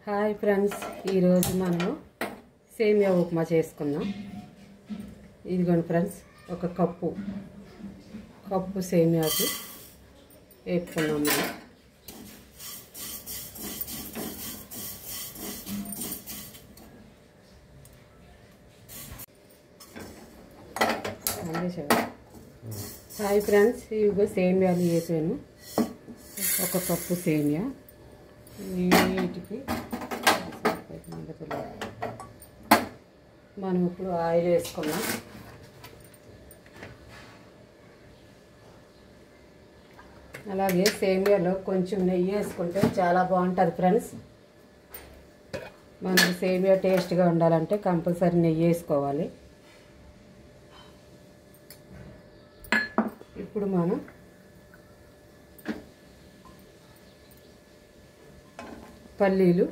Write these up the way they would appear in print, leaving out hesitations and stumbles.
Hi friends, ఈరోజు మనము సేమియా ఉప్మా చేసుకుందాం. ఇదిగోండి ఫ్రెండ్స్, ఒక కప్పు సేమియాకి వేపుకున్నాం మనం. హాయ్ ఫ్రెండ్స్, ఇవిగో సేమియాలు వేసాను. ఒక కప్పు సేమియా వీటికి మనం ఇప్పుడు ఆయిల్ వేసుకున్నాం. అలాగే సేమియాలో కొంచెం నెయ్యి వేసుకుంటే చాలా బాగుంటుంది ఫ్రెండ్స్. మనకి సేమియా టేస్ట్గా ఉండాలంటే కంపల్సరీ నెయ్యి వేసుకోవాలి. ఇప్పుడు మనం పల్లీలు,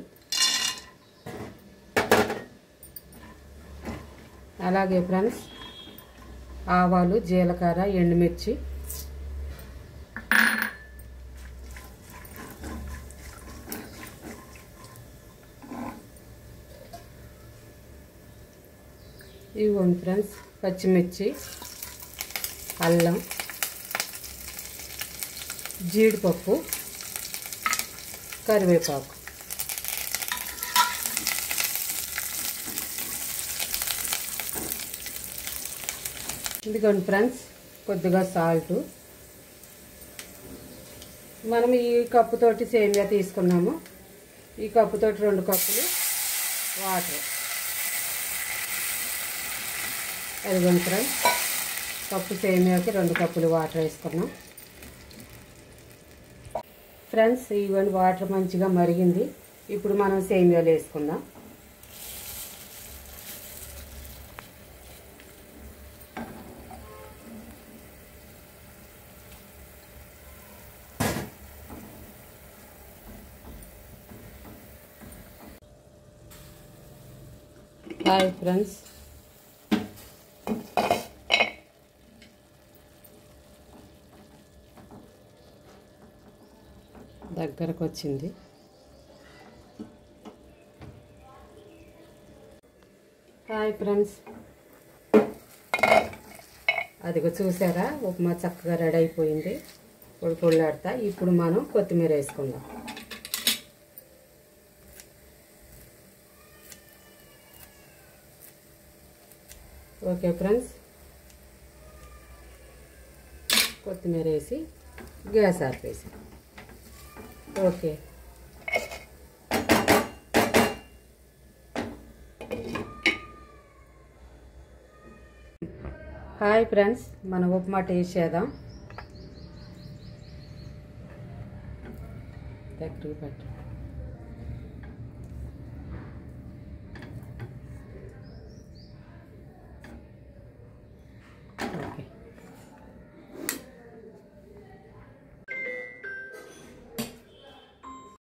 అలాగే ఫ్రెండ్స్ ఆవాలు, జీలకర్ర, ఎండుమిర్చి, ఇవ్వండి ఫ్రెండ్స్ పచ్చిమిర్చి, అల్లం, జీడిపప్పు, కరివేపాకు. ఇదిగోండి ఫ్రెండ్స్ కొద్దిగా సాల్టు. మనం ఈ కప్పుతోటి సేమియా తీసుకున్నాము. ఈ కప్పుతోటి 2 కప్పులు వాటర్. ఇదిగోండి ఫ్రెండ్స్, కప్పు సేమియాకి 2 కప్పులు వాటర్ వేసుకున్నాం. ఫ్రెండ్స్ ఇవన్నీ వాటర్ మంచిగా మరిగింది. ఇప్పుడు మనం సేమియాలు వేసుకుందాం. హాయ్ ఫ్రెండ్స్, దగ్గరకు వచ్చింది. హాయ్ ఫ్రెండ్స్, అదిగో చూసారా, ఉప్మా చక్కగా రెడీ అయిపోయింది. పొడిపొడిలాడతా. ఇప్పుడు మనం కొత్తిమీర వేసుకుందాం. ఓకే ఫ్రెండ్స్, కొత్తిమీర వేసి గ్యాస్ ఆపేసి. ఓకే, హాయ్ ఫ్రెండ్స్, మన ఉప్మా టేస్ట్ చేద్దాం. దగ్గరికి పెట్టు.